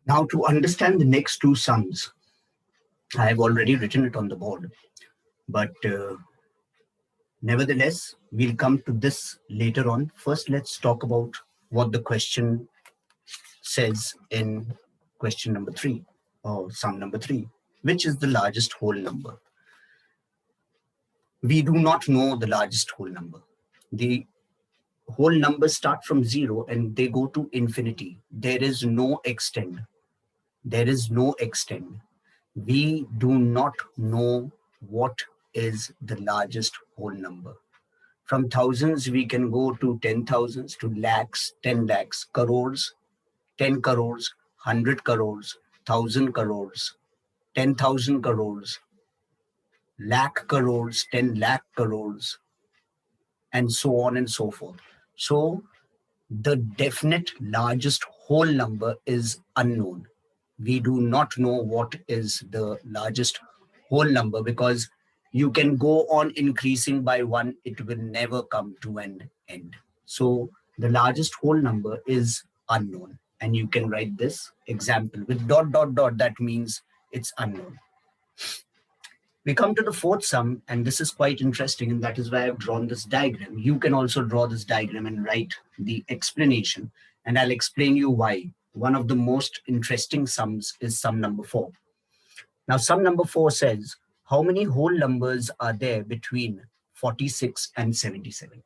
Now, to understand the next two sums, I have already written it on the board, but nevertheless, we'll come to this later on. First, let's talk about what the question says in question number three, or sum number three, which is the largest whole number. We do not know the largest whole number. The whole numbers start from zero and they go to infinity. There is no extend. There is no extend. We do not know what is the largest whole number. From thousands, we can go to 10,000s, to lakhs, 10 lakhs, crores, 10 crores, 100 crores, 1,000 crores, 10,000 crores, lakh crores, 10 lakh crores, and so on and so forth. So the definite largest whole number is unknown. We do not know what is the largest whole number because you can go on increasing by one, it will never come to an end. So the largest whole number is unknown. And you can write this example with dot, dot, dot. That means it's unknown. We come to the fourth sum, and this is quite interesting, and that is why I've drawn this diagram. You can also draw this diagram and write the explanation, and I'll explain you why. One of the most interesting sums is sum number four. Now, sum number four says, how many whole numbers are there between 46 and 77?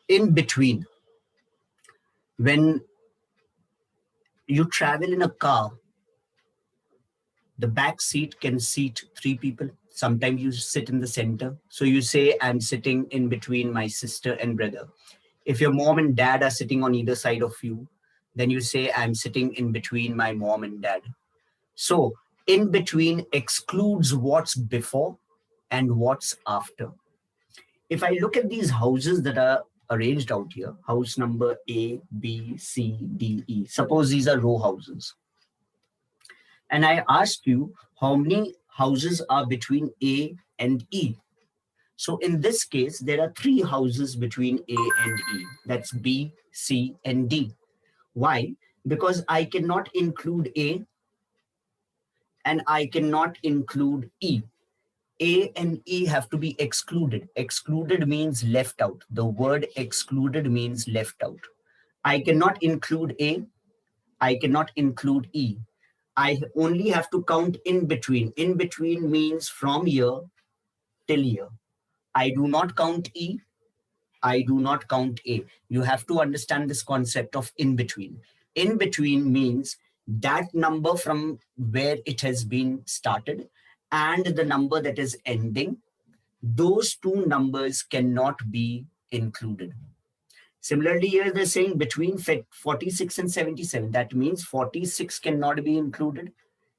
In between, when you travel in a car, the back seat can seat three people. Sometimes you sit in the center. So you say, I'm sitting in between my sister and brother. If your mom and dad are sitting on either side of you, then you say, I'm sitting in between my mom and dad. So in between excludes what's before and what's after. If I look at these houses that are arranged out here, house number A, B, C, D, E, suppose these are row houses. And I asked you how many houses are between A and E. So in this case, there are three houses between A and E. That's B, C, and D. Why? Because I cannot include A and I cannot include E. A and E have to be excluded. Excluded means left out. The word excluded means left out. I cannot include A. I cannot include E. I only have to count in between. In between means from here till here. I do not count E. I do not count A. You have to understand this concept of in between. In between means that number from where it has been started and the number that is ending. Those two numbers cannot be included. Similarly, here they're saying between 46 and 77. That means 46 cannot be included.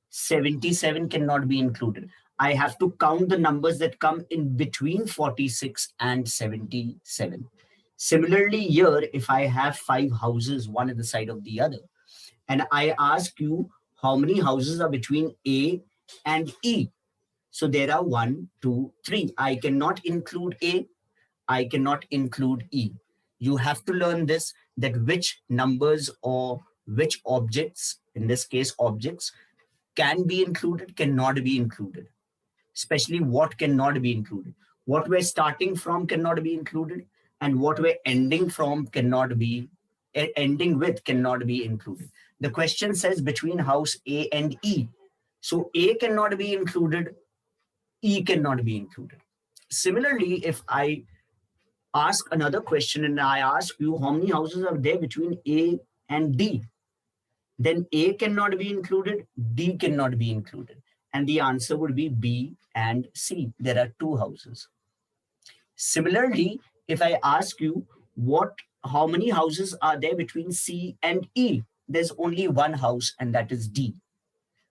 77 cannot be included. I have to count the numbers that come in between 46 and 77. Similarly, here, if I have five houses, one at the side of the other, and I ask you how many houses are between A and E. So there are one, two, three. I cannot include A. I cannot include E. You have to learn this, that which numbers or which objects, in this case objects, can be included, cannot be included, especially what cannot be included. What we're starting from cannot be included, and what we're ending from cannot be, ending with cannot be included. The question says between house A and E. So A cannot be included, E cannot be included. Similarly, if I ask another question and I ask you how many houses are there between A and D, then A cannot be included, D cannot be included. And the answer would be B and C. There are two houses. Similarly, if I ask you how many houses are there between C and E, there's only one house and that is D,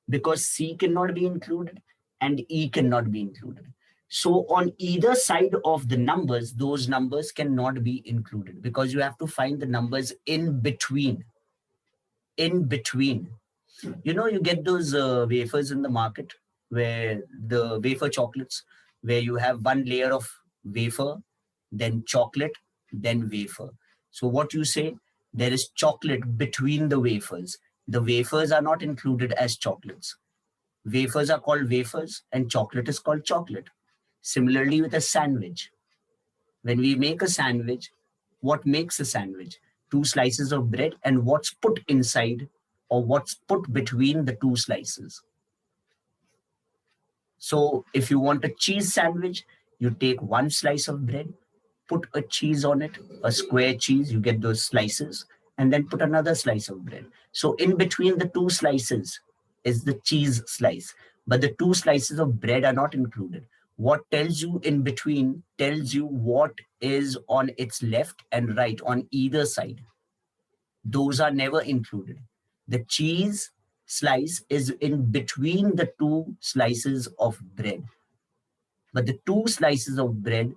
because C cannot be included and E cannot be included. So on either side of the numbers, those numbers cannot be included because you have to find the numbers in between. In between. You know, you get those wafers in the market, where the wafer chocolates, where you have one layer of wafer, then chocolate, then wafer. So what you say, there is chocolate between the wafers. The wafers are not included as chocolates. Wafers are called wafers and chocolate is called chocolate. Similarly with a sandwich. When we make a sandwich, what makes a sandwich? Two slices of bread and what's put inside or what's put between the two slices. So if you want a cheese sandwich, you take one slice of bread, put a cheese on it, a square cheese, you get those slices, and then put another slice of bread. So in between the two slices is the cheese slice, but the two slices of bread are not included. What tells you in between tells you what is on its left and right on either side. Those are never included. The cheese slice is in between the two slices of bread. But the two slices of bread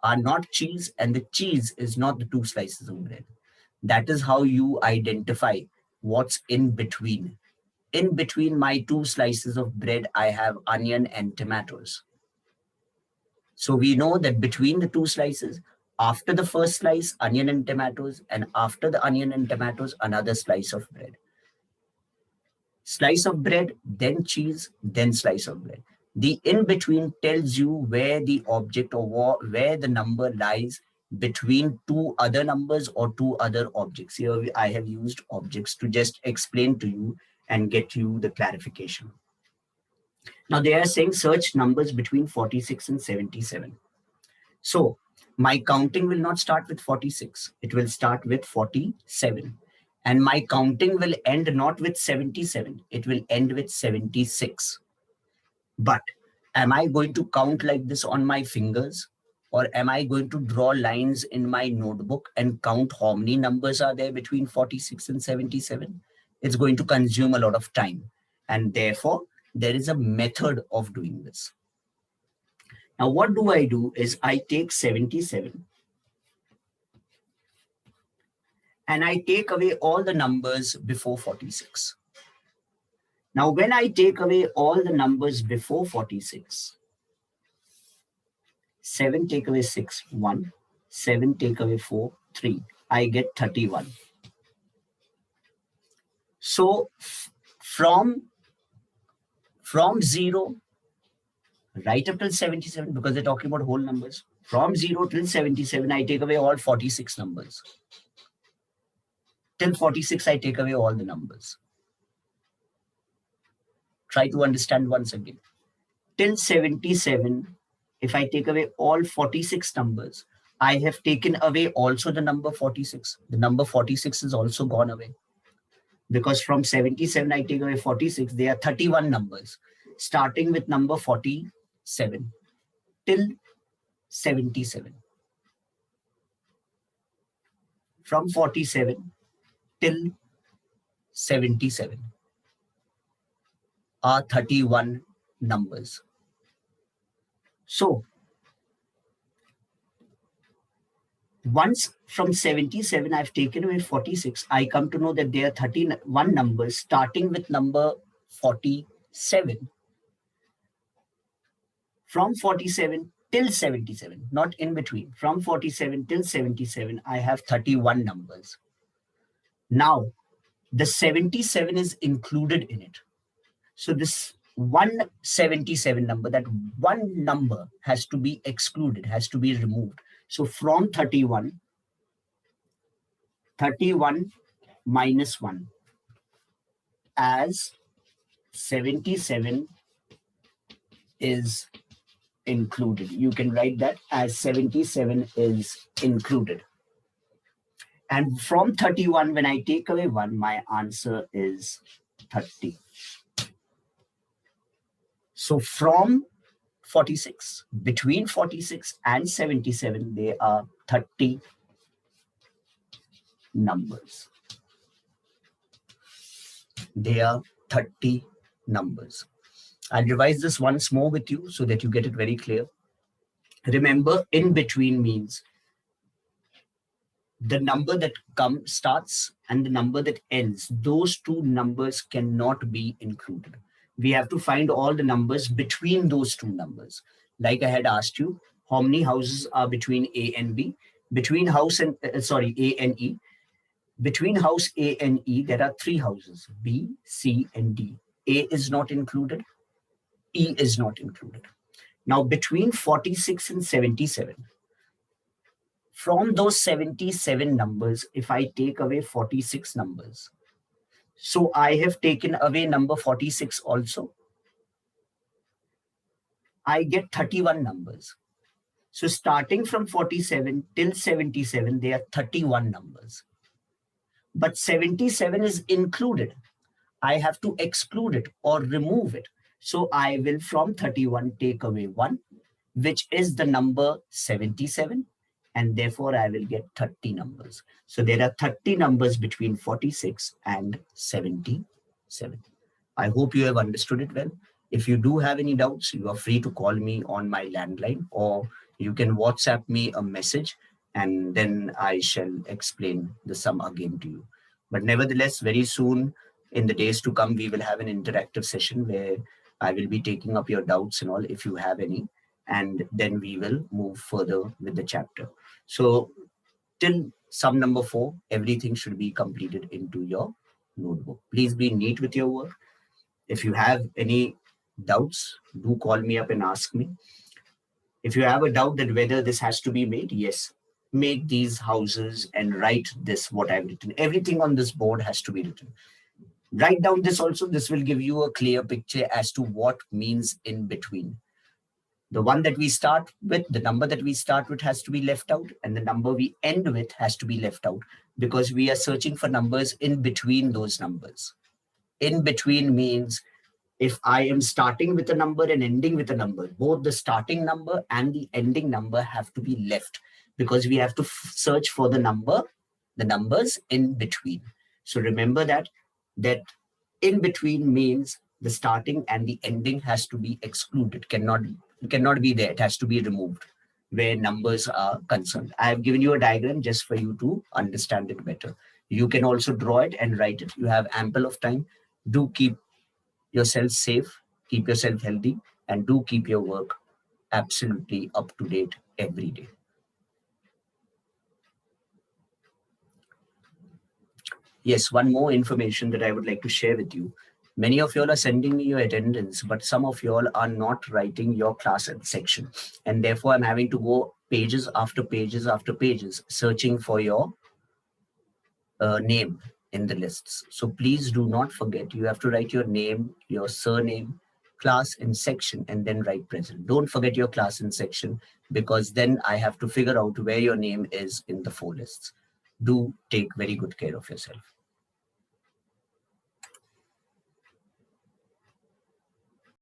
are not cheese and the cheese is not the two slices of bread. That is how you identify what's in between. In between my two slices of bread, I have onion and tomatoes. So we know that between the two slices, after the first slice, onion and tomatoes, and after the onion and tomatoes, another slice of bread. Slice of bread, then cheese, then slice of bread. The in-between tells you where the object or where the number lies between two other numbers or two other objects. Here I have used objects to just explain to you and get you the clarification. Now they are saying search numbers between 46 and 77. So my counting will not start with 46. It will start with 47. And my counting will end not with 77. It will end with 76. But am I going to count like this on my fingers? Or am I going to draw lines in my notebook and count how many numbers are there between 46 and 77? It's going to consume a lot of time. And therefore, there is a method of doing this. Now, what do I do is I take 77 and I take away all the numbers before 46. Now, when I take away all the numbers before 46, 7 take away 6, 1, 7 take away 4, 3, I get 31. So from 0 right up till 77, because they're talking about whole numbers, from 0 till 77, I take away all 46 numbers. Till 46, I take away all the numbers. Try to understand once again. Till 77, if I take away all 46 numbers, I have taken away also the number 46. The number 46 is also gone away. Because from 77, I take away 46, there are 31 numbers, starting with number 47 till 77. From 47 till 77 are 31 numbers. So once from 77, I've taken away 46, I come to know that there are 31 numbers starting with number 47. From 47 till 77, not in between. From 47 till 77, I have 31 numbers. Now, the 77 is included in it. So this 177 number, that one number has to be excluded, has to be removed. So from 31 minus 1 as 77 is included. You can write that as 77 is included. And from 31, when I take away 1, my answer is 30. So from 46, between 46 and 77, there are 30 numbers. There are 30 numbers. I'll revise this once more with you so that you get it very clear. Remember, in between means the number that starts and the number that ends. Those two numbers cannot be included. We have to find all the numbers between those two numbers. Like I had asked you, how many houses are between A and B? Between house and A and E, Between house A and E, there are three houses, B, C, and D. A is not included, E is not included. Now, between 46 and 77, from those 77 numbers, if I take away 46 numbers, so I have taken away number 46 also, I get 31 numbers. So starting from 47 till 77, there are 31 numbers. But 77 is included. I have to exclude it or remove it. So I will from 31 take away 1, which is the number 77. And therefore I will get 30 numbers. So there are 30 numbers between 46 and 77. I hope you have understood it well. If you do have any doubts, you are free to call me on my landline, or you can WhatsApp me a message, and then I shall explain the sum again to you. But nevertheless, very soon in the days to come, we will have an interactive session where I will be taking up your doubts and all if you have any, and then we will move further with the chapter. So till sum number 4, everything should be completed into your notebook. Please be neat with your work. If you have any doubts, do call me up and ask me. If you have a doubt that whether this has to be made, yes, make these houses and write this, what I've written. Everything on this board has to be written. Write down this also. This will give you a clear picture as to what means in between. The one that we start with, the number that we start with has to be left out, and the number we end with has to be left out, because we are searching for numbers in between those numbers. In between means if I am starting with a number and ending with a number, both the starting number and the ending number have to be left, because we have to search for the numbers in between. So remember that in between means the starting and the ending has to be excluded, cannot be there. It has to be removed where numbers are concerned. I have given you a diagram just for you to understand it better. You can also draw it and write it. You have ample of time. Do keep yourself safe, keep yourself healthy, and do keep your work absolutely up to date every day. Yes, one more information that I would like to share with you. Many of you all are sending me your attendance, but some of you all are not writing your class and section. And therefore, I'm having to go pages after pages after pages, searching for your name in the lists. So please do not forget, you have to write your name, your surname, class and section, and then write present. Don't forget your class and section, because then I have to figure out where your name is in the 4 lists. Do take very good care of yourself.